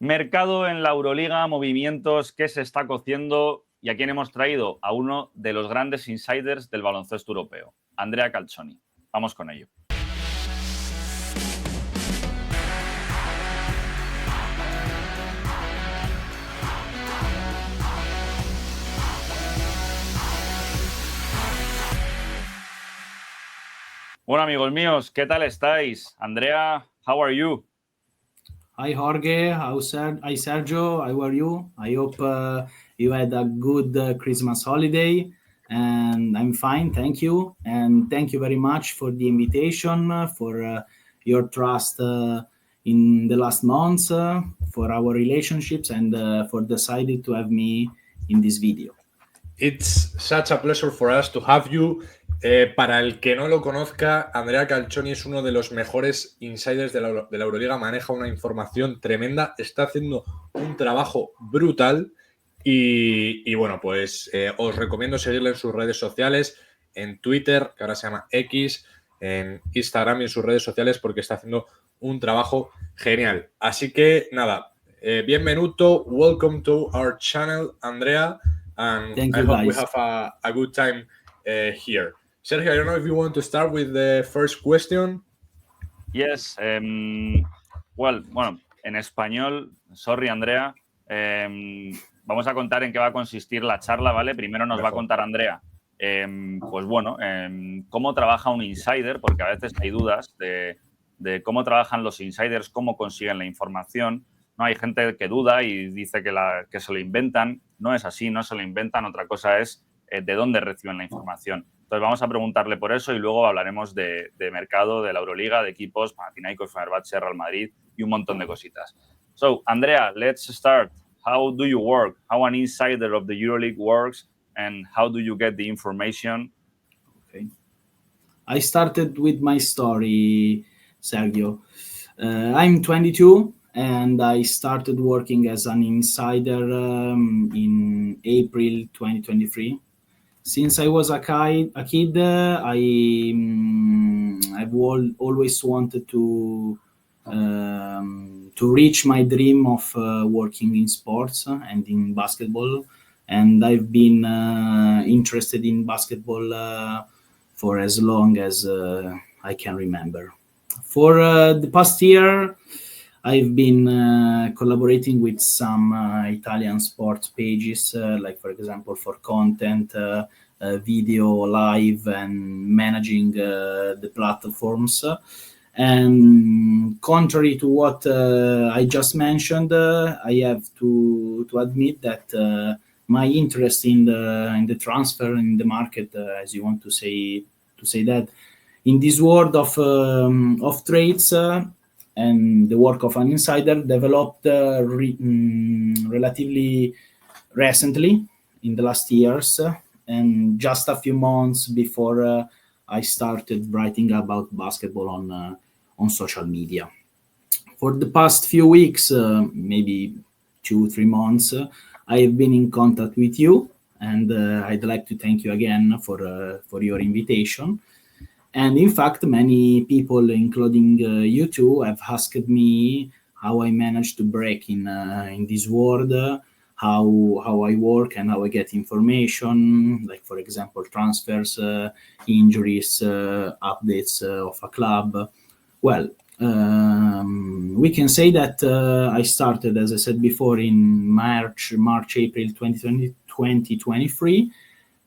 Mercado en la Euroliga, movimientos, qué se está cociendo y a quién hemos traído a uno de los grandes insiders del baloncesto europeo, Andrea Calzoni. Vamos con ello. Bueno, amigos míos, ¿qué tal estáis? Andrea, how are you? Hi Jorge, hi Sergio, how are you? I hope you had a good Christmas holiday, and I'm fine, thank you. And thank you very much for the invitation, for your trust in the last months, for our relationships, and for deciding to have me in this video. It's such a pleasure for us to have you. Para el que no lo conozca, Andrea Calzoni es uno de los mejores insiders de la Euroliga, maneja una información tremenda, está haciendo un trabajo brutal y bueno, pues os recomiendo seguirle en sus redes sociales, en Twitter, que ahora se llama X, en Instagram y en sus redes sociales porque está haciendo un trabajo genial. Así que nada, bienvenuto, welcome to our channel, Andrea, and Thank I you, hope guys. we have a good time here. Sergio, I don't know if you want to start with the first question. Yes, bueno, en español, sorry Andrea, vamos a contar en qué va a consistir la charla, ¿vale? Primero nos va a contar Andrea, pues bueno, cómo trabaja un insider, porque a veces hay dudas de cómo trabajan los insiders, cómo consiguen la información. No hay gente que duda y dice que se lo inventan. No es así, no se lo inventan. Otra cosa es de dónde reciben la información. Entonces vamos a preguntarle por eso y luego hablaremos de mercado, de la Euroliga, de equipos, Panathinaikos, Fenerbahce, Real Madrid y un montón de cositas. So, Andrea, let's start. How do you work? How an insider of the EuroLeague works and how do you get the information? Okay. I started with my story, Sergio. I'm 22 and I started working as an insider in April 2023. Since I was a kid, I've always wanted to reach my dream of working in sports and in basketball, and I've been interested in basketball for as long as I can remember. For the past year, I've been collaborating with some Italian sports pages, like for example for content, video, live, and managing the platforms. And contrary to what I just mentioned, I have to admit that my interest in the transfer in the market, as you want to say that, in this world of trades. And the work of an insider developed relatively recently in the last years, and just a few months before I started writing about basketball on social media. For the past few weeks, maybe 2-3 months, I have been in contact with you, and I'd like to thank you again for your invitation. And in fact, many people, including you two, have asked me how I managed to break in this world, how I work and how I get information, like, for example, transfers, injuries, updates of a club. Well, we can say that I started, as I said before, in March, April 2023.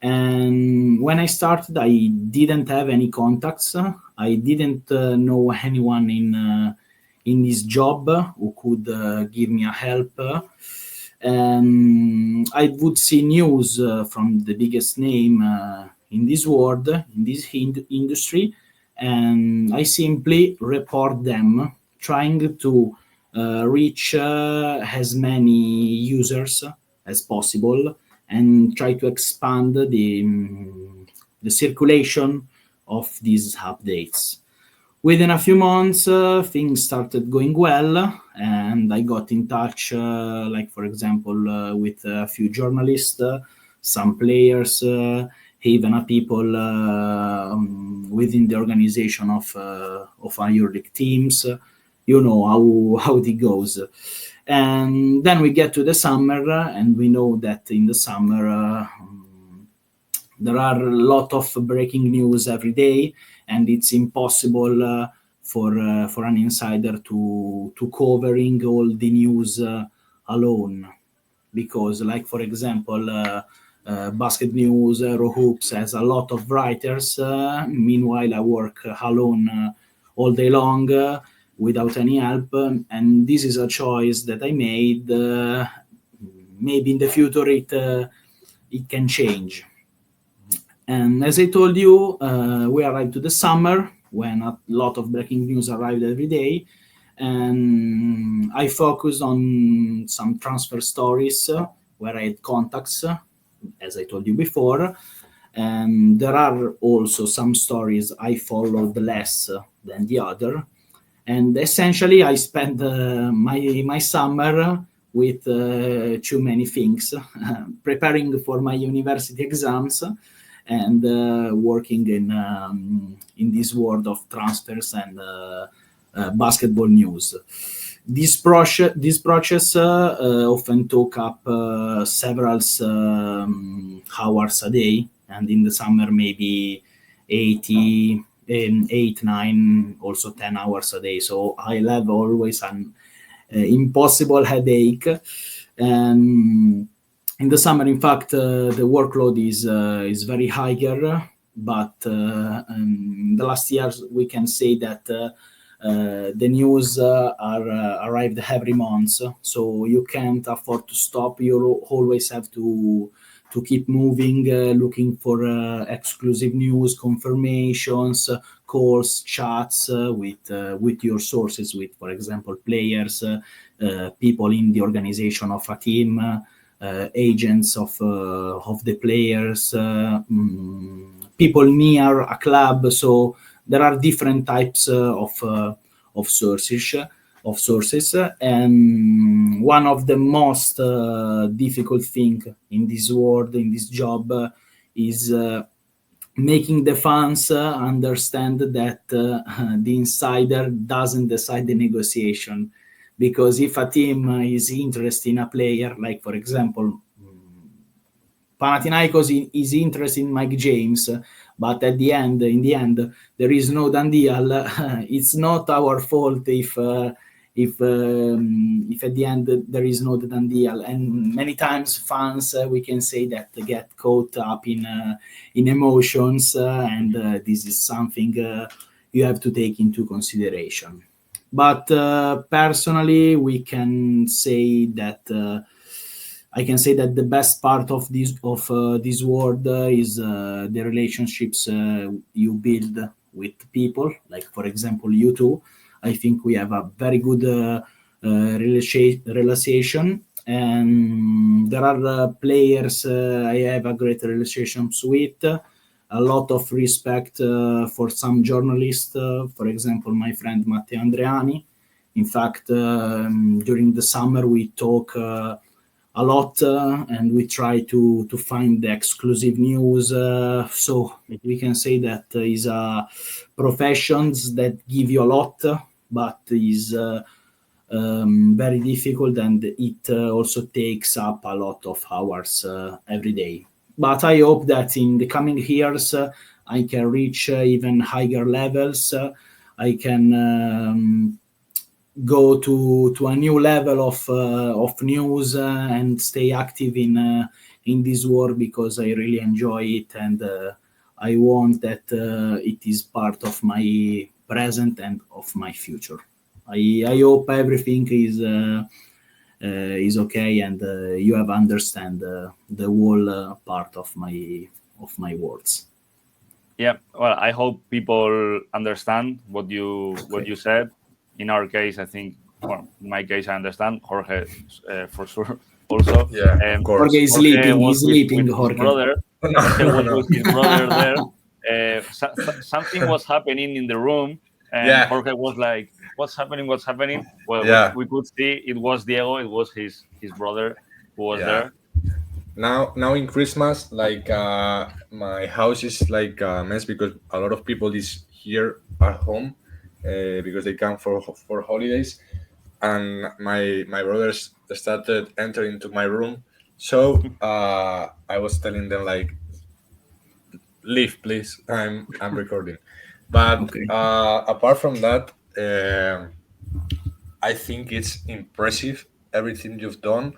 And when I started, I didn't have any contacts. I didn't know anyone in this job who could give me a help. I would see news from the biggest name in this world, in this industry, and I simply report them, trying to reach as many users as possible and try to expand the circulation of these updates. Within a few months, things started going well, and I got in touch, like, for example, with a few journalists, some players, even people within the organization of our EuroLeague teams. You know how it goes. And then we get to the summer, and we know that in the summer there are a lot of breaking news every day, and it's impossible for an insider to covering all the news alone, because, like, for example, Basket News, Hoops has a lot of writers. Meanwhile, I work alone all day long without any help, and this is a choice that I made. Maybe in the future it can change. And as I told you, we arrived to the summer when a lot of breaking news arrived every day, and I focused on some transfer stories where I had contacts, as I told you before. And there are also some stories I followed less than the other. And essentially, I spent my summer with too many things, preparing for my university exams and working in this world of transfers and basketball news. This process often took up several hours a day, and in the summer maybe 8, 9, also 10 hours a day. So I'll have always an impossible headache. And in the summer, in fact, the workload is very higher. But in the last years, we can say that the news arrived every month, so you can't afford to stop. You always have to keep moving, looking for exclusive news, confirmations, calls, chats with your sources, with, for example, players, people in the organization of a team, agents of the players, people near a club. So there are different types of sources, and one of the most difficult thing in this world, in this job, is making the fans understand that the insider doesn't decide the negotiation. Because if a team is interested in a player, like, for example, Panathinaikos is interested in Mike James, but in the end, there is no done deal. It's not our fault if at the end there is no done deal. And many times fans, we can say that, get caught up in emotions, and this is something you have to take into consideration. But personally, we can say that. I can say that the best part of this world is the relationships you build with people. Like, for example, you two. I think we have a very good relation, and there are players I have a great relationships with. A lot of respect for some journalists. For example, my friend Matteo Andreani. In fact, during the summer we talk a lot, and we try to find the exclusive news. So we can say that is a professions that give you a lot, but is very difficult, and it also takes up a lot of hours every day. But I hope that in the coming years I can reach even higher levels. I can go to a new level of news and stay active in this world, because I really enjoy it, and I want that it is part of my present and of my future. I hope everything is okay, and you have understand the whole part of my words. Yeah, well, I hope people understand what you said. In our case, I think, well, in my case, I understand. Jorge, for sure, also. Yeah, of course. Jorge is sleeping. He's sleeping, Jorge. Jorge was with his brother there. Something was happening in the room, and Jorge was like, "What's happening? What's happening?" Well, we could see it was Diego. It was his brother who was there. Now in Christmas, like my house is like a mess, because a lot of people is here at home because they come for holidays. and my brothers started entering into my room. So I was telling them like, leave, please. I'm recording. But Okay. apart from that, I think it's impressive everything you've done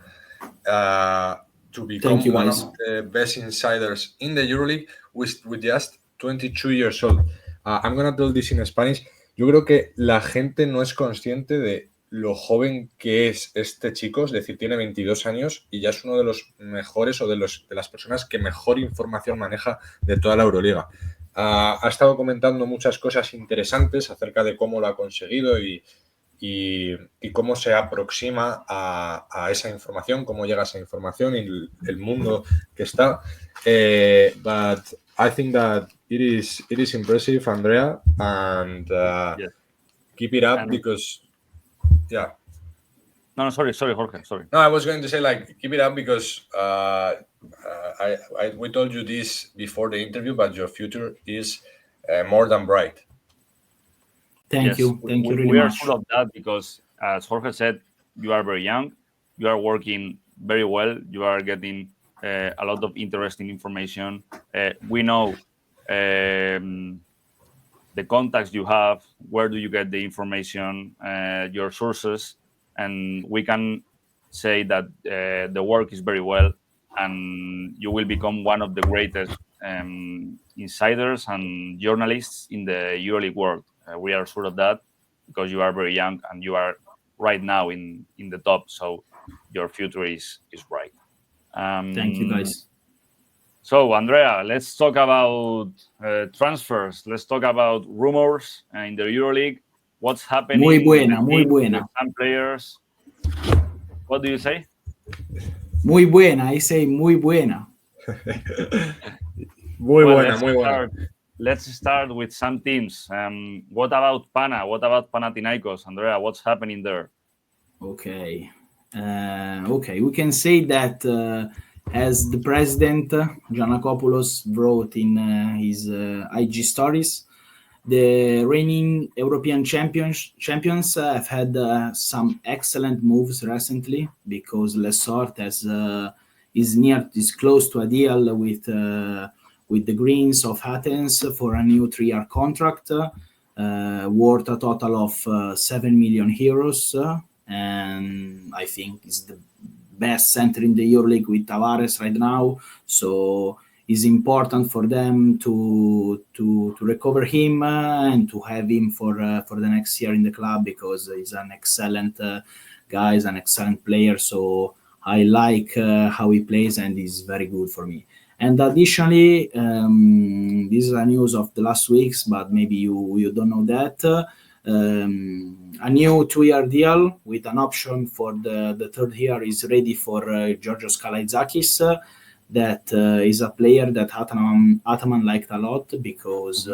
to become Thank you, one guys. of the best insiders in the EuroLeague with just 22 years old. I'm gonna tell this in Spanish. Yo creo que la gente no es consciente de lo joven que es este chico, es decir, tiene 22 años y ya es uno de los mejores o de las personas que mejor información maneja de toda la Euroliga. Ha estado comentando muchas cosas interesantes acerca de cómo lo ha conseguido y cómo se aproxima a esa información, cómo llega a esa información y el mundo que está. But I think that it is impressive, Andrea, and Yes. keep it up And- because, yeah. No, sorry, Jorge, sorry. No, I was going to say like keep it up because we told you this before the interview, but your future is more than bright. Thank you really we are much. full of that because, as Jorge said, you are very young, you are working very well, you are getting a lot of interesting information. We know the contacts you have, where do you get the information, your sources, and we can say that the work is very well, and you will become one of the greatest insiders and journalists in the EuroLeague world. We are sure of that because you are very young and you are right now in the top, so your future is bright. Thank you, guys. So, Andrea, let's talk about transfers. Let's talk about rumors in the EuroLeague. What's happening? Muy buena, with the muy team, buena. with some players. What do you say? Muy buena, I say muy buena. Muy Well, buena, muy buena. Let's start with some teams. What about Pana? What about Panathinaikos? Andrea, what's happening there? Okay. We can say that as the president, Giannakopoulos, wrote in his IG stories, the reigning European champions have had some excellent moves recently because Les Sortes is close to a deal with the Greens of Athens for a new 3-year contract worth a total of 7 million euros. And I think it's the best center in the EuroLeague with Tavares right now. So it's important for them to recover him and to have him for the next year in the club because he's an excellent guy, he's an excellent player. So I like how he plays and he's very good for me. And additionally, this is a news of the last weeks, but maybe you don't know that. A new 2-year deal with an option for the third year is ready for Georgios Kalaitzakis. That is a player that Ataman liked a lot because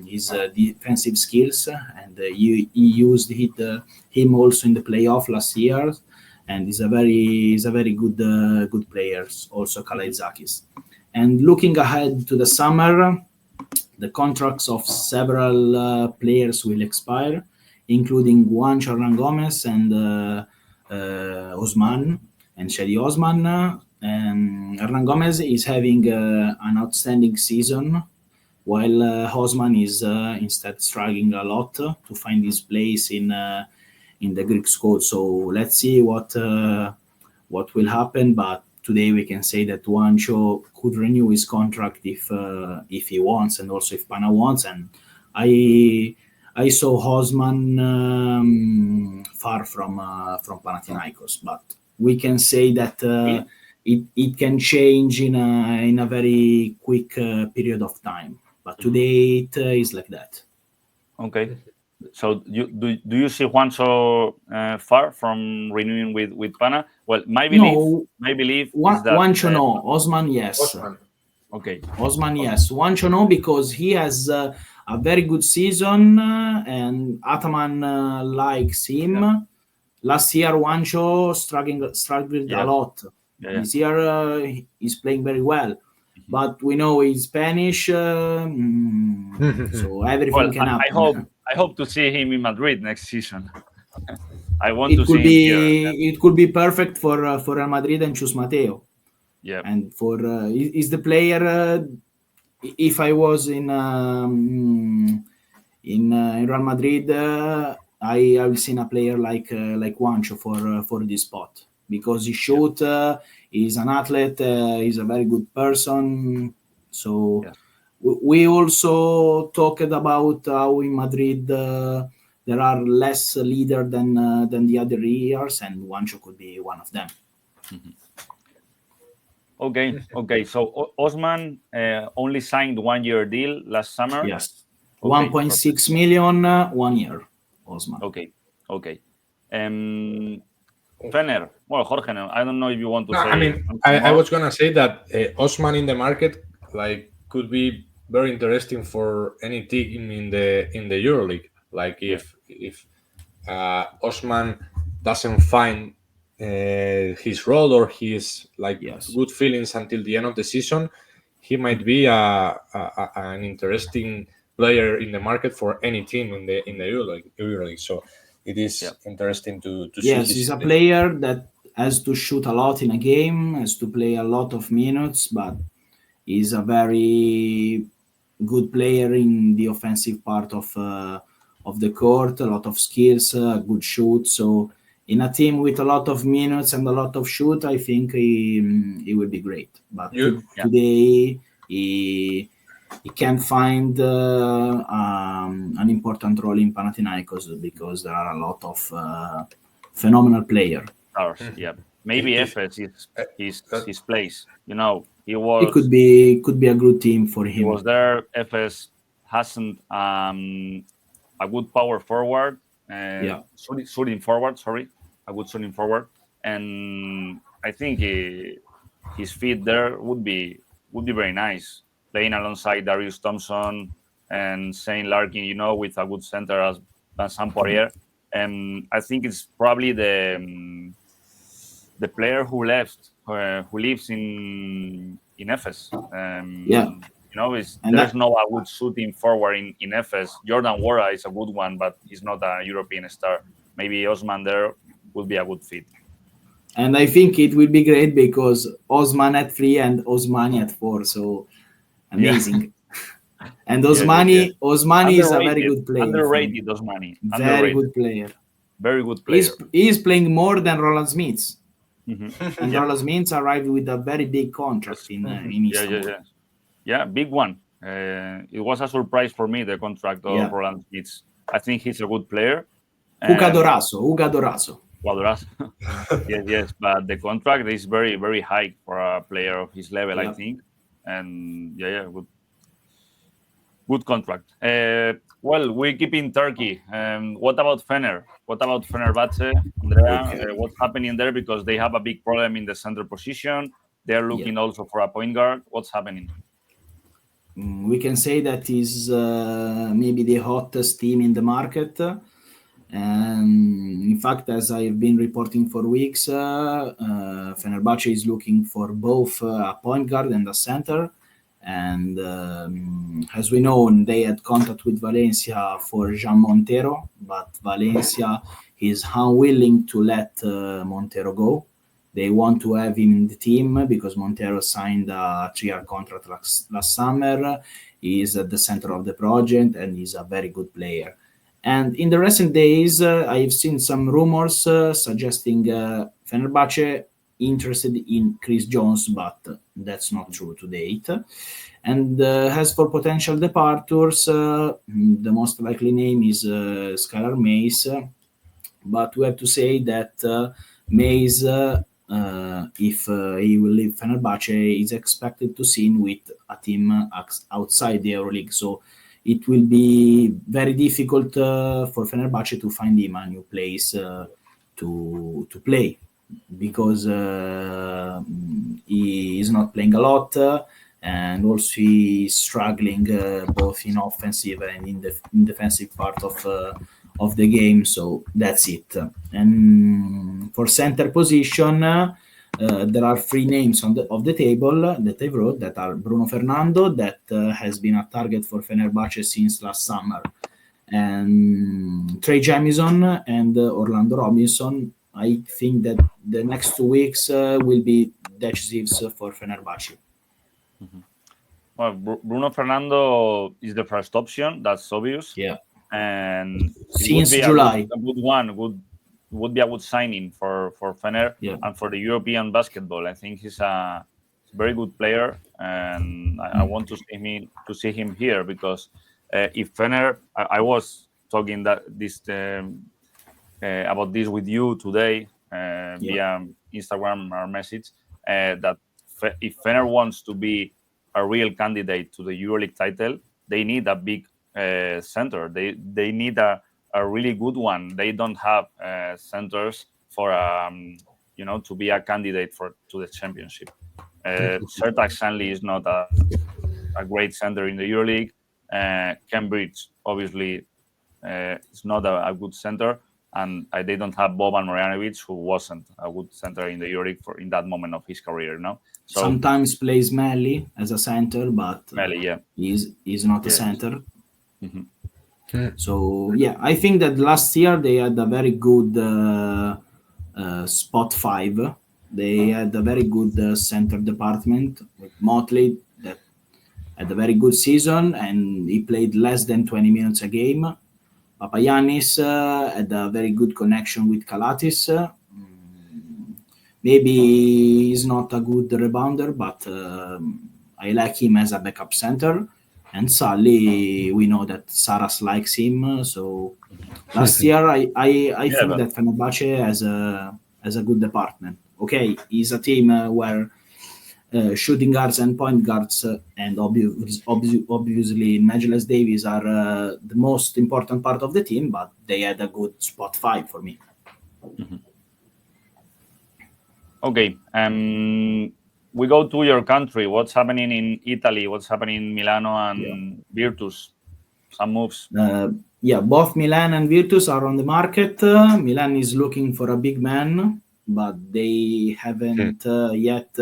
his defensive skills, and he used him also in the playoff last year. And he's a very good player, also Kalaitzakis. And looking ahead to the summer, the contracts of several players will expire, including Juancho Hernan-Gomez and Osman and Shady Osman. And Hernan-Gomez is having an outstanding season, while Osman is instead struggling a lot to find his place in the Greek squad. So let's see what will happen. But today we can say that Juancho could renew his contract if he wants, and also if Pana wants. And I saw Osman far from Panathinaikos, but we can say that it can change in a very quick period of time. But today it is like that. Okay. So do you see Juancho far from renewing with Pana? Well, my belief is that Juancho no, Osman yes. Osman. Okay. Osman yes, Juancho no, because he has a very good season and Ataman likes him. Yeah. Last year Juancho struggled a lot. Yeah. This year he's playing very well. But we know he's Spanish, so everything can happen. I hope to see him in Madrid next season. I want to see him here. It could be perfect for Real Madrid and Chus Mateo. Yeah. And for is the player. If I was in Real Madrid, I've seen a player like Juancho for this spot, because he shoot, he's an athlete, he's a very good person. So we also talked about how in Madrid there are less leader than the other years, and Juancho could be one of them. Mm-hmm. Okay. So Osman only signed 1 year deal last summer. Yes, 1.6 million 1 year. Osman. Okay. Fener. Well, Jorge, I don't know if you want to say. I mean, I was gonna say that Osman in the market could be very interesting for any team in the EuroLeague. Like if Osman doesn't find his role or his good feelings until the end of the season, he might be an interesting player in the market for any team in the EuroLeague. So it is interesting to see. Yes, he's a player that has to shoot a lot in a game, has to play a lot of minutes, but he's a very good player in the offensive part of the court, a lot of skills, good shoot. So in a team with a lot of minutes and a lot of shoot, I think he will be great. But today he can't find an important role in Panathinaikos because there are a lot of phenomenal players. Yeah, maybe Efes is his place. You know, he was. It could be a good team for him. He was there. Efes hasn't a good power forward. Shooting forward. Sorry, a good shooting forward, and I think his fit there would be very nice, playing alongside Darius Thompson and Shane Larkin, you know, with a good center as Vincent Poirier. And I think it's probably the player who lives in Efes. You know, there's no a good shooting forward in Efes. Jordan Wara is a good one, but he's not a European star. Maybe Osman there would be a good fit. And I think it will be great because Osman at 3 and Osmani at 4. So amazing. And Osmani is a very good player. Underrated Osmani. Very good player. Very good player. He's playing more than Roland Smith. Mm-hmm. And Roland Smith arrived with a very big contract in Istanbul. Yeah, big one. It was a surprise for me, the contract of Roland Smith. I think he's a good player. Uga Dorazo. Yes, but the contract is very, very high for a player of his level, I think. And good contract. Well, we keep in Turkey. What about Fener? What about Fenerbahce, Andrea? What's happening there? Because they have a big problem in the center position. They're looking also for a point guard. What's happening? We can say that is maybe the hottest team in the market. And in fact, as I've been reporting for weeks, Fenerbahce is looking for both a point guard and a center. And as we know, they had contact with Valencia for Jean Montero, but Valencia is unwilling to let Montero go. They want to have him in the team because Montero signed a 3-year contract last summer. He is at the center of the project and he's a very good player. And in the recent days, I've seen some rumors suggesting Fenerbahce interested in Chris Jones, but that's not true to date. And as for potential departures, the most likely name is Skylar Mays. But we have to say that Mays, if he will leave Fenerbahce, is expected to sign with a team outside the EuroLeague. So it will be very difficult for Fenerbahce to find him a new place to play, because he is not playing a lot, and also he is struggling both in offensive and in the defensive part of the game. So that's it. And for center position, there are 3 names of the table that I wrote that are Bruno Fernando, that has been a target for Fenerbahce since last summer, and Trey Jamison and Orlando Robinson. I think that the next 2 weeks will be decisive for Fenerbahce. Well, Bruno Fernando is the first option. That's obvious. Yeah. And since would be July, a good one. Would be a good signing for Fener and for the European basketball. I think he's a very good player, and I want to see him here because if Fener, I was talking about this with you today via Instagram or message that if Fener wants to be a real candidate to the EuroLeague title, they need a big center. They need a really good one. They don't have centers for to be a candidate to the championship. Sertac Stanley is not a great center in the EuroLeague. Cambridge obviously is not a good center, and they don't have Boban Marjanovic, who wasn't a good center in the EuroLeague in that moment of his career. So sometimes plays Melli as a center, but Melli, he's not a center. Mm-hmm. So I think that last year they had a very good spot 5. They had a very good center department with Motley that had a very good season, and he played less than 20 minutes a game. Papagiannis had a very good connection with Kalatis. Maybe he's not a good rebounder, but I like him as a backup center. And Sully, we know that Saras likes him. So last year, I think that Fenerbahce has a good department. Okay, he's a team where shooting guards and point guards and obviously Nigel Davis are the most important part of the team, but they had a good spot 5 for me. Mm-hmm. Okay, we go to your country. What's happening in Italy? What's happening in Milano and Virtus? Some moves. Both Milan and Virtus are on the market. Milan is looking for a big man, but they haven't yet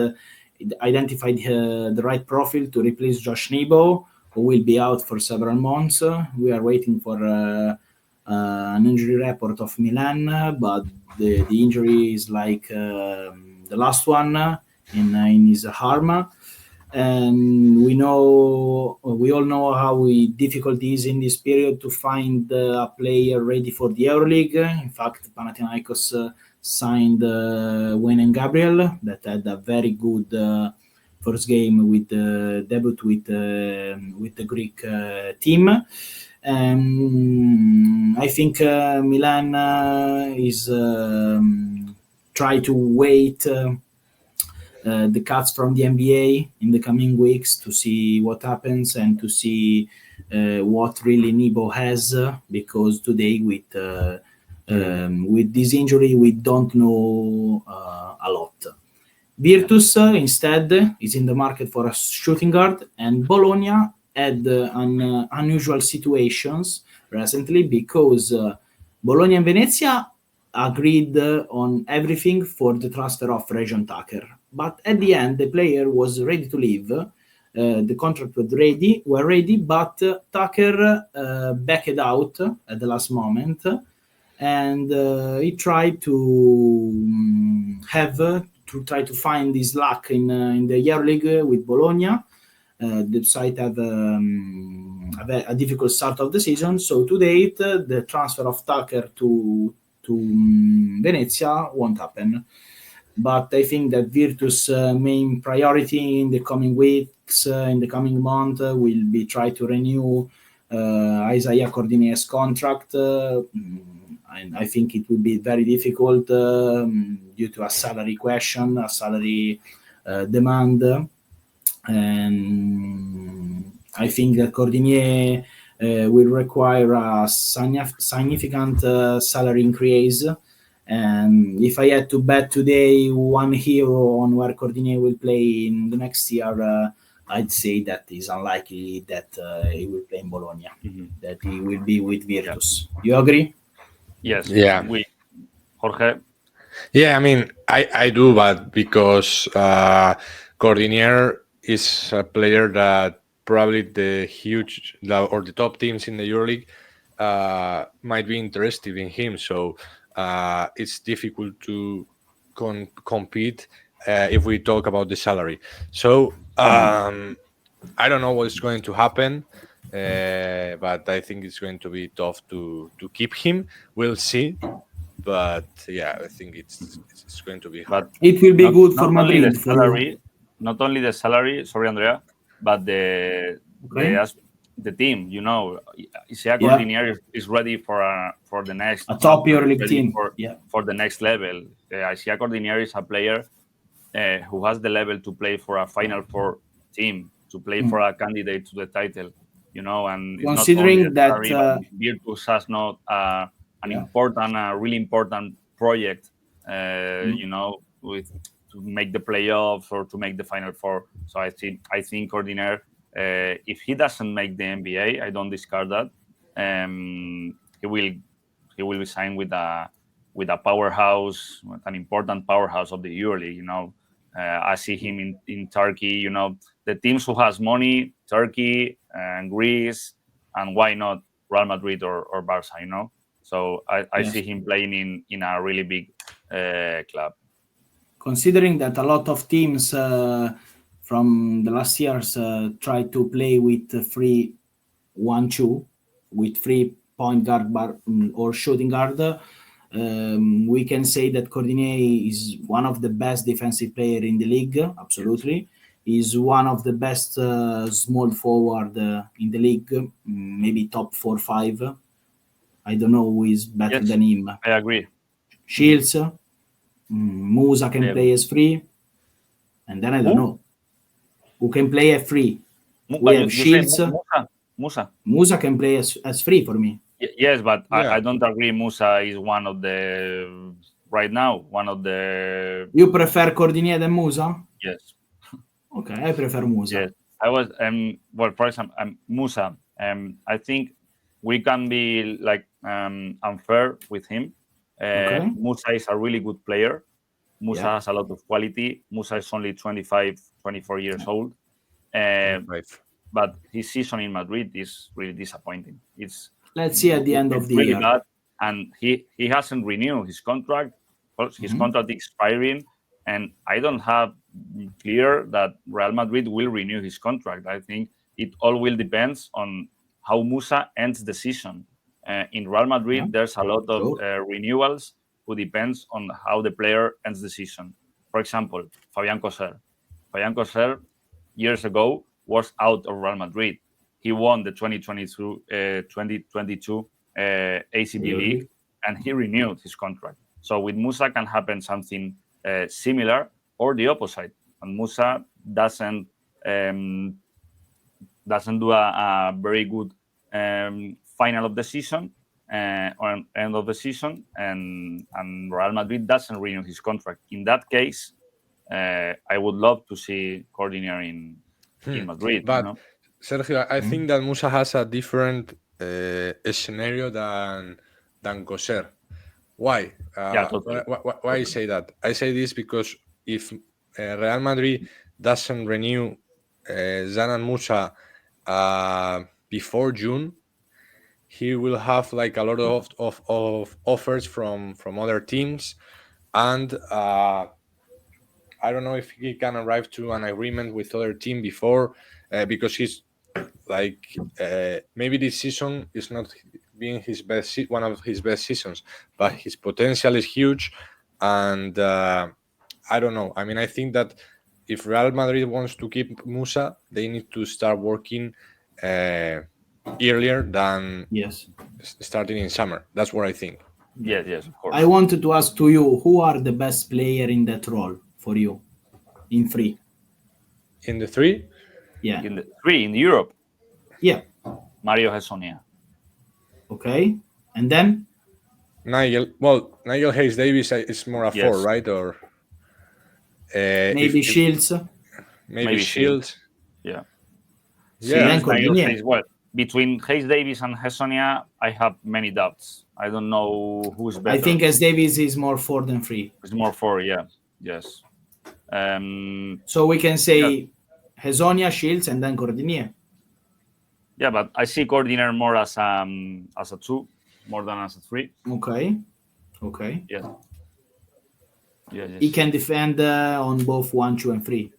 identified the right profile to replace Josh Nebo, who will be out for several months. We are waiting for an injury report of Milan, but the injury is like the last one in his arm. And we all know how difficult it is in this period to find a player ready for the EuroLeague. In fact, Panathinaikos signed Wayne and Gabriel that had a very good first game with the debut with the Greek team. I think Milan is try to wait the cuts from the NBA in the coming weeks to see what happens and to see what really Nebo has, because today with this injury we don't know a lot. Virtus instead is in the market for a shooting guard, and Bologna had unusual situations recently because Bologna and Venezia agreed on everything for the transfer of Region Tucker. But at the end, the player was ready to leave. The contract was ready, but Tucker backed out at the last moment, and he tried to try to find his luck in the EuroLeague with Bologna. The side have a difficult start of the season, so to date, the transfer of Tucker to Venezia won't happen. But I think that Virtus' main priority in the coming weeks, in the coming month, will be try to renew Isaiah Cordinier's contract. And I think it will be very difficult due to a salary question, a salary demand. And I think that Cordinier will require a significant salary increase. And if I had to bet today 1 euro on where Cordinier will play in the next year, I'd say that it's unlikely that he will play in Bologna, that he will be with Virtus. You agree? Yes. Yeah. Jorge? Yeah, I mean, I do, but because Cordinier is a player that probably the top teams in the EuroLeague might be interested in him. So it's difficult to compete if we talk about the salary. So I don't know what's going to happen, but I think it's going to be tough to keep him. We'll see. But yeah, I think it's going to be hard. But it will be good for Madrid. Not only the salary, sorry, Andrea, but the team. You know, Isaiah Cordinier is ready for the next top EuroLeague team. For the next level. Isaiah Cordinier is a player who has the level to play for a Final Four team, to play for a candidate to the title. You know, and considering that Virtus has not an important, really important project, you know, to make the playoffs or to make the Final Four. So I think Cordinier, if he doesn't make the NBA, I don't discard that. He will be signed with a powerhouse, an important powerhouse of the EuroLeague. You know, I see him in Turkey. You know, the teams who has money, Turkey and Greece, and why not Real Madrid or Barca? You know, so I see him playing in a really big club. Considering that a lot of teams from the last years try to play with 3-1-2, with 3 point guard or shooting guard, we can say that Cordinier is one of the best defensive player in the league. Absolutely, he's one of the best small forward in the league, maybe top 4-5. I don't know who is better than him. I agree. Shields, Musa can play as 3, and then I don't know who can play as 3. We have Shields. Musa can play as 3 for me. Yes, but I don't agree. Musa is one of the right now. You prefer Cordinier than Musa? Yes. Okay, I prefer Musa. Yes, I was. Well, for example, Musa. I think we can be like unfair with him. Musa is a really good player. Musa has a lot of quality. Musa is only 25, 24 years old. But his season in Madrid is really disappointing. Let's see at the end of the year. Bad. And he hasn't renewed his contract. His contract expiring. And I don't have clear that Real Madrid will renew his contract. I think it all will depends on how Musa ends the season. In Real Madrid, there's a lot of renewals who depends on how the player ends the season. For example, Fabián Coser. Fabián Coser, years ago, was out of Real Madrid. He won the 2022 ACB League, and he renewed his contract. So with Musa can happen something similar or the opposite. And Musa doesn't do a very good final of the season or end of the season, and Real Madrid doesn't renew his contract. In that case, I would love to see Cordinier in Madrid. But you know? Sergio, I think that Musa has a different scenario than Coser. Why? Totally. Why I say that? I say this because if Real Madrid doesn't renew Zan and Musa before June, he will have like a lot of offers from other teams, and I don't know if he can arrive to an agreement with other team before, because he's like maybe this season is not being one of his best seasons, but his potential is huge, and I don't know. I mean, I think that if Real Madrid wants to keep Musa, they need to start working earlier than starting in summer. That's what I think. Yes, of course. I wanted to ask to you, who are the best player in that role for you in 3? In the 3? Yeah. In the 3 in Europe? Yeah. Mario Hezonja. Okay. And then? Nigel Hayes Davis is more a 4, right? Or maybe Shields? Maybe Shields. Yeah. Hayes, well, between Hayes Davis and Hezonja, I have many doubts. I don't know who's better. I think Hayes Davis is more 4 than 3. It's more 4, yeah. Yes. So we can say Hezonja, Shields, and then Cordinier. Yeah, but I see coordinator more as a 2 more than as a 3. Okay. Yes. Yes. He can defend on both 1, 2, and 3.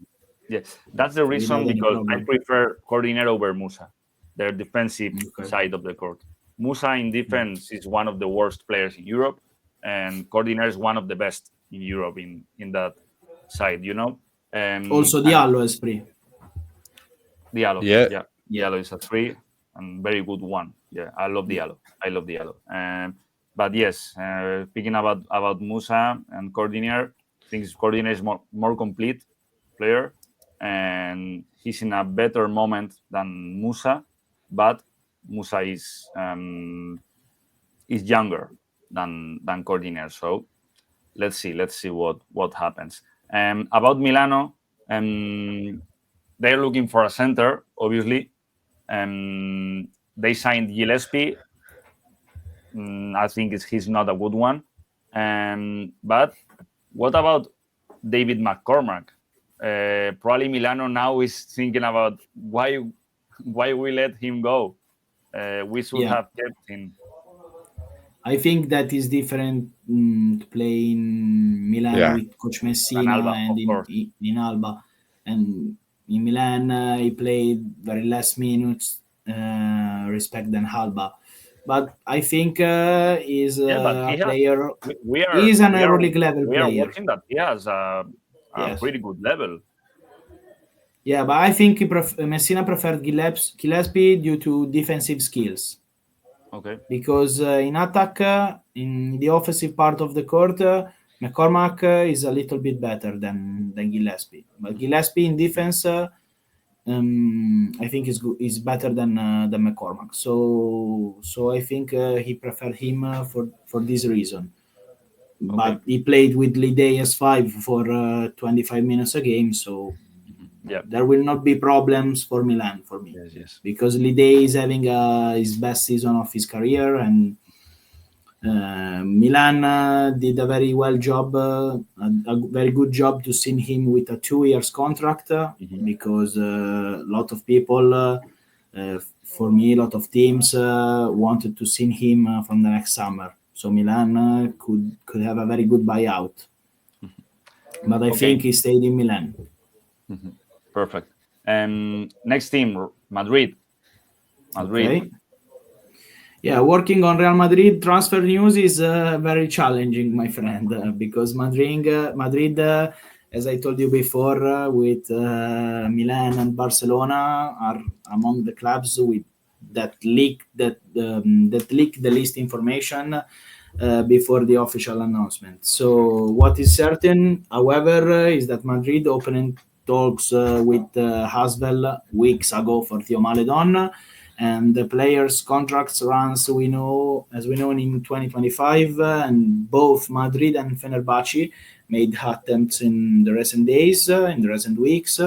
Yes, that's the reason, because I prefer coordinator over Musa, their defensive side of the court. Musa in defense is one of the worst players in Europe, and coordinator is one of the best in Europe in that side, you know. Also, Diallo is 3. Diallo, yeah. Diallo is a 3 and very good one. Yeah, I love Diallo. But yes, speaking about Musa and coordinator, I think coordinator is more complete player, and he's in a better moment than Musa, but Musa is younger than coordinator. So let's see what happens. About Milano, they're looking for a center, obviously. They signed Gillespie. I think he's not a good one. But what about David McCormack? Probably Milano now is thinking about why we let him go. We should have kept him. I think that is different to play in Milan with Coach Messina and in Alba. And in Milan, he played very less minutes respect than Alba. But I think he's a player. He's an EuroLeague level player. We are watching that he has a pretty good level. Yeah, but I think Messina preferred Gillespie due to defensive skills. Okay. Because in attack, in the offensive part of the court, McCormack is a little bit better than Gillespie. But Gillespie in defense, I think is better than McCormack. So I think he preferred him for this reason. Okay. But he played with Lidei as 5 for 25 minutes a game, so there will not be problems for Milan for me. Yes. Because Lidei is having his best season of his career, and Milan did a very good job to sign him with a 2 years contract, because a lot of people, for me, a lot of teams wanted to sign him from the next summer. So Milan could have a very good buyout. But I think he stayed in Milan. Perfect. Next team, Madrid. Okay. Yeah, working on Real Madrid transfer news is very challenging, my friend, because Madrid, as I told you before, with Milan and Barcelona are among the clubs with that leaked the list information before the official announcement. So what is certain, however, is that Madrid opening talks with Hasvel weeks ago for Theo Maledon, and the players' contracts runs as we know in 2025, and both Madrid and Fenerbahce made attempts in the recent days, in the recent weeks,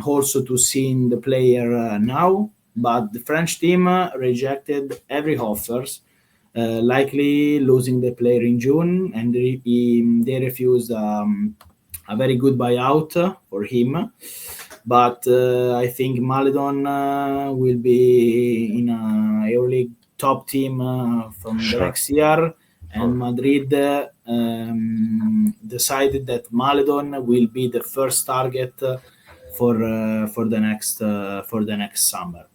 also to see the player now, but the French team rejected every offers, likely losing the player in June, and they refused a very good buyout for him. But I think Maledon will be in a EuroLeague top team from the next year, and Madrid decided that Maledon will be the first target for the next summer.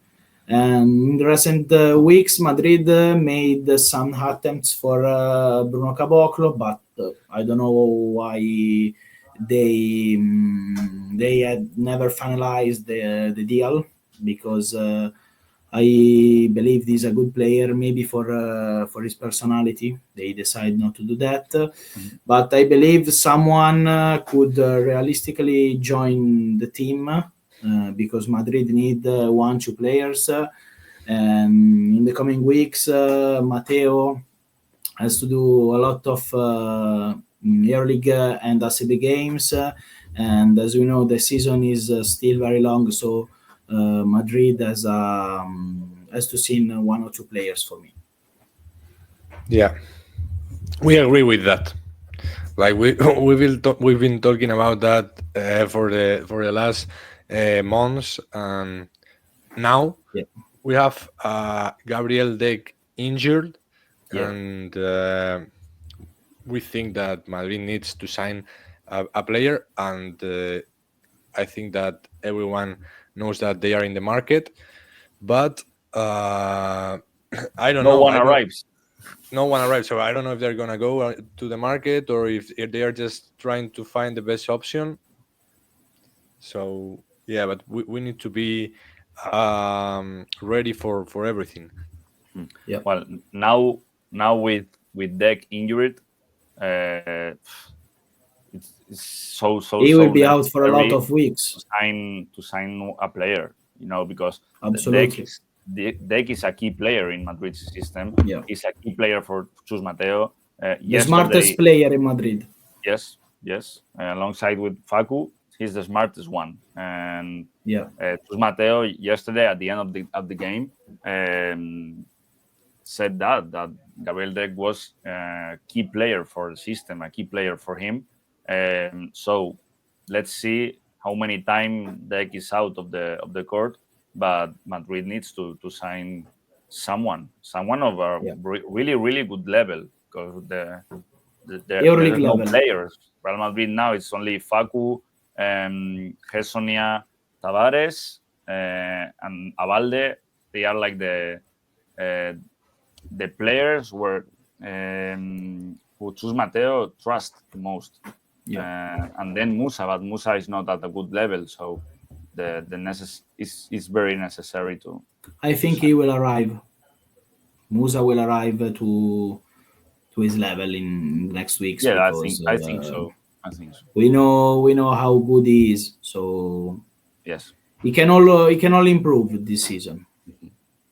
In the recent weeks, Madrid made some attempts for Bruno Caboclo, but I don't know why they had never finalized the deal, because I believe he's a good player. Maybe for his personality, they decide not to do that. But I believe someone could realistically join the team, because Madrid need 1-2 players. And in the coming weeks, Matteo has to do a lot of EuroLeague and ACB games, and as we know, the season is still very long, so Madrid has to sign 1 or 2 players for me. Yeah, we agree with that. Like we've been talking about that for the last months, and now Yeah. we have Gabriel Deck injured, Yeah. and we think that Madrid needs to sign a player, and I think that everyone knows that they are in the market, but I don't know. Arrives. No one arrives, so I don't know if they're gonna go to the market or if they are just trying to find the best option. So yeah, but we need to be ready for everything. Yeah. Well, now with Deck injured, it's so He will be necessary out for a lot of weeks. to sign a player, because Absolutely. Deck is a key player in Madrid's system. Yeah. He's a key player for Chus Mateo. The smartest player in Madrid. Yes. Alongside with Facu, he's the smartest one. And yeah, Chus Mateo yesterday at the end of the game said that Gabriel Deck was a key player for the system, a key player for him. So let's see how many times Deck is out of the court, but Madrid needs to sign someone of a really, really good level, because there are no players. Real Madrid now it's only Facu, Gersonia, Tavares, and Abalde. They are like the players who Chus Mateo trust the most. And then Musa, but Musa is not at a good level, so is very necessary to. I think he will arrive. Musa will arrive to his level in next weeks. Yeah, because, I think so. We know how good he is, so yes, he can only improve this season.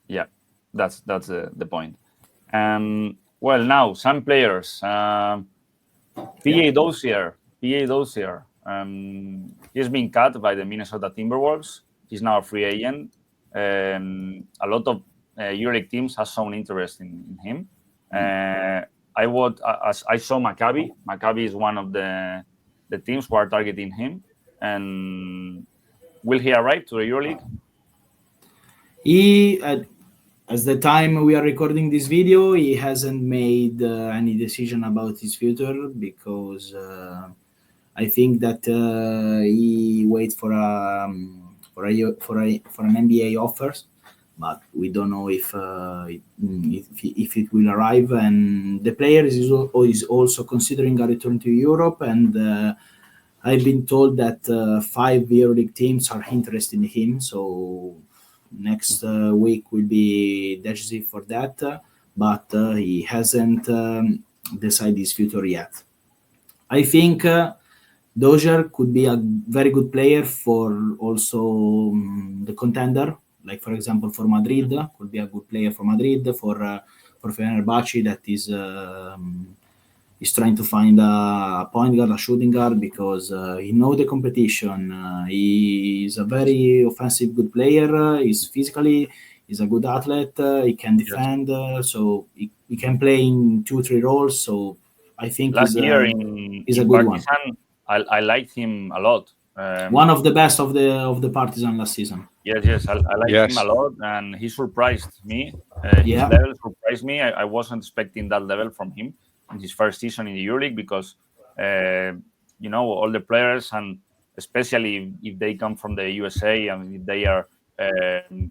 Yeah, that's the point. Well, now some players. Dozier. He's been cut by the Minnesota Timberwolves. He's now a free agent. A lot of EuroLeague teams have shown interest in him. I saw Maccabi. Maccabi is one of the teams who are targeting him. And will he arrive to the EuroLeague? He, at the time we are recording this video, he hasn't made any decision about his future, because I think that he waits for an NBA offers, but we don't know if it will arrive. And the player is also considering a return to Europe, and I've been told that 5 EuroLeague teams are interested in him. So next week will be decisive for that, but he hasn't decided his future yet. I think Dozier could be a very good player for also the contender, like for example for Madrid, could be a good player for Madrid, for Fenerbahce that is trying to find a point guard, a shooting guard, because he knows the competition. He is a very offensive good player. He's physically, he's a good athlete. He can defend, so he can play in 2-3 roles. So I think last year he's a good one. I liked him a lot. One of the best of the Partizan last season. Yes, I liked him a lot, and he surprised me. His level surprised me. I wasn't expecting that level from him in his first season in the EuroLeague, because all the players, and especially if they come from the USA and if they are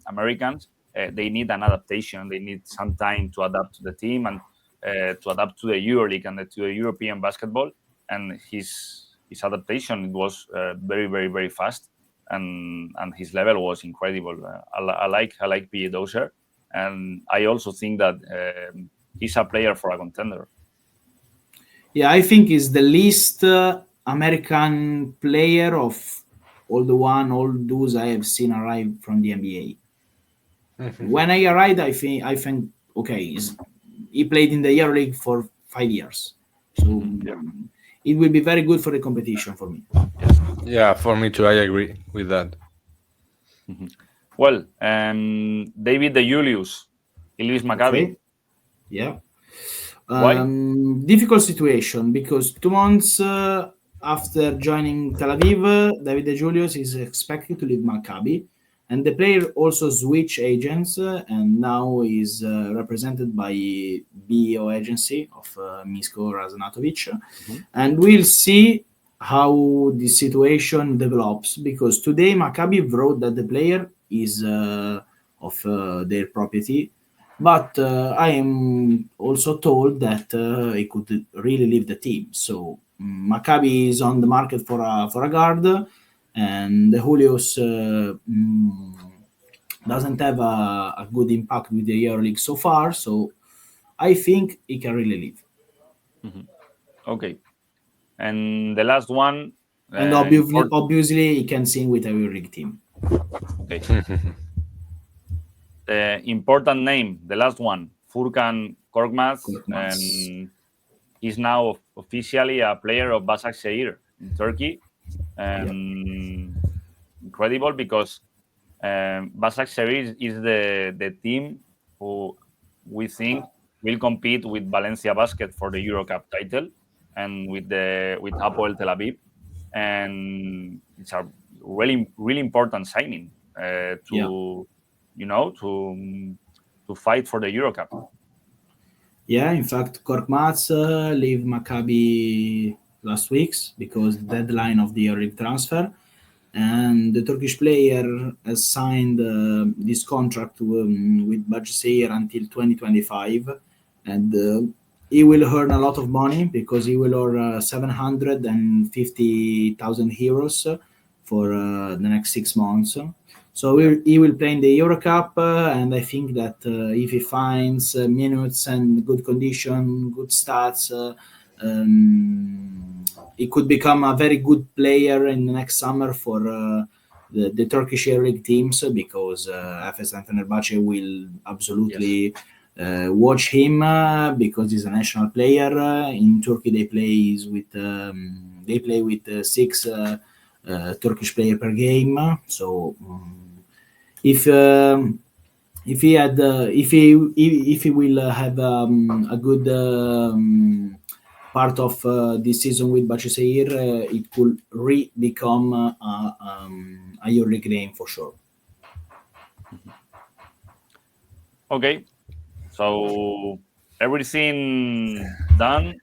Americans, they need an adaptation. They need some time to adapt to the team and to adapt to the EuroLeague and to the European basketball. And his adaptation was very, very, very fast, and his level was incredible. I like PJ Dozier, and I also think that he's a player for a contender. Yeah, I think he's the least American player of all those I have seen arrive from the NBA. Mm-hmm. When I arrived, I think okay, he played in the EuroLeague for 5 years, so it will be very good for the competition for me. Yeah, for me too. I agree with that. Mm-hmm. Well, David DeJulius, he leaves Maccabi. Okay. Yeah. Why? Difficult situation, because 2 months after joining Tel Aviv, David DeJulius is expected to leave Maccabi, And the player also switched agents and now is represented by BO agency of Misko Raznatovic. And we'll see how the situation develops, because today Maccabi wrote that the player is of their property, but I am also told that he could really leave the team. So Maccabi is on the market for a guard, and DeJulius doesn't have a good impact with the EuroLeague so far. So I think he can really leave. Okay. And the last one. And obviously he can sing with a EuroLeague team. Okay. The important name, the last one, Furkan Korkmaz, and he's now officially a player of Bahcesehir in Turkey. Incredible, because Bahcesehir is the team who we think will compete with Valencia Basket for the Eurocup title, and with Hapoel Tel Aviv, and it's a really important signing to fight for the Eurocup. Yeah, in fact, Korkmaz leave Maccabi last week because the deadline of the EuroLeague transfer, and the Turkish player has signed this contract with Bahcesehir until 2025, and he will earn a lot of money because he will earn 750,000 euros for the next 6 months. So he will play in the Eurocup, and I think that if he finds minutes and good condition, good stats, he could become a very good player in the next summer for the Turkish EuroLeague teams, because Efes and Fenerbahce will absolutely watch him because he's a national player. In Turkey, they play with 6 Turkish player per game. So if he will have a good part of this season with Bahcesehir, it could become a EuroLeague name for sure. Okay, so everything done?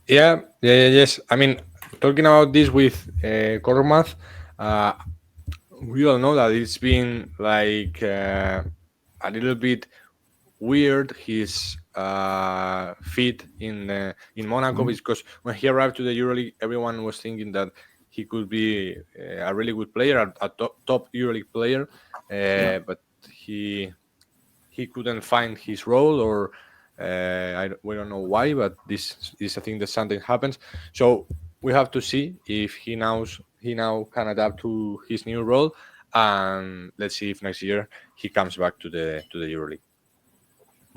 Yes. I mean, talking about this with Korkmaz, we all know that it's been like a little bit weird his fit in Monaco, because when he arrived to the EuroLeague, everyone was thinking that he could be a really good player, a top EuroLeague player, but he couldn't find his role, or we don't know why, but this is a thing that something happens. So we have to see if he now can adapt to his new role, and let's see if next year he comes back to the EuroLeague.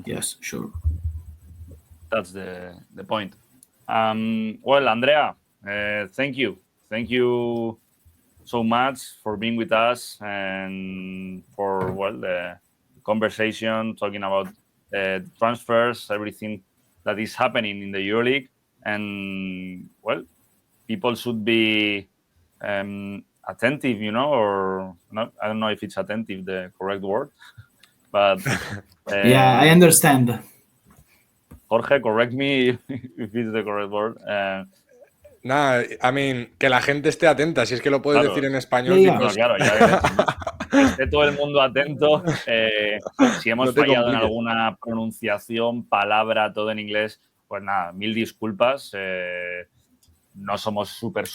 Yes, sure. That's the point. Well, Andrea, thank you so much for being with us and for the conversation, talking about transfers, everything that is happening in the EuroLeague. And people should be attentive, or not. I don't know if it's attentive the correct word, but yeah, I understand. Jorge, correct me if it's the correct word. Nada, I mean, que la gente esté atenta, si es que lo puedes decir en español. Claro, ya ves. Que esté todo el mundo atento. Si hemos fallado en alguna pronunciación, palabra, todo en inglés, pues nada, 1000 disculpas. No somos súper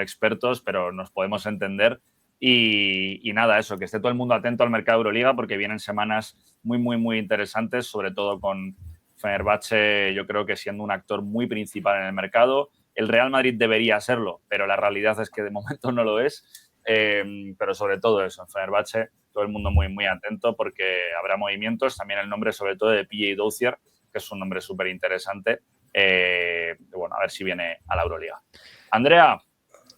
expertos, pero nos podemos entender. Y nada, eso, que esté todo el mundo atento al mercado EuroLiga, porque vienen semanas muy interesantes, sobre todo con Fenerbahce, yo creo que siendo un actor muy principal en el mercado. El Real Madrid debería serlo, pero la realidad es que de momento no lo es. Pero sobre todo eso, en Fenerbahce, todo el mundo muy atento, porque habrá movimientos. También el nombre, sobre todo, de PJ Dozier, que es un nombre súper interesante. A ver si viene a la EuroLiga. Andrea,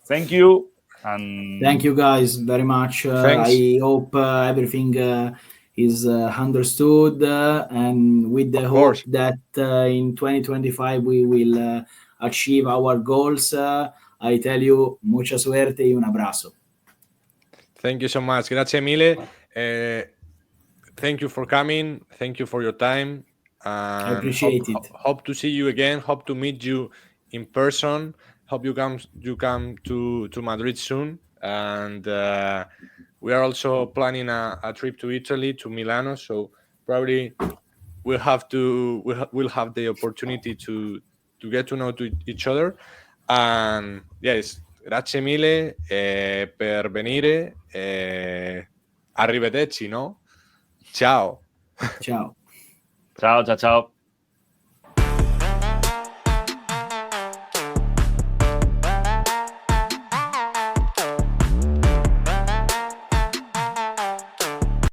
thank you. Thank you guys very much. I hope everything is understood, and with the hope that in 2025 we will achieve our goals. I tell you, mucha suerte y un abrazo. Thank you so much. Grazie mille. Thank you for coming. Thank you for your time. I appreciate it. Hope to see you again. Hope to meet you in person. Hope you come to Madrid soon. And we are also planning a trip to Italy, to Milano. So probably we'll have the opportunity to get to know each other. And yes, grazie mille per venire. Arrivederci, no? Ciao. Ciao. Ciao, ciao, ciao.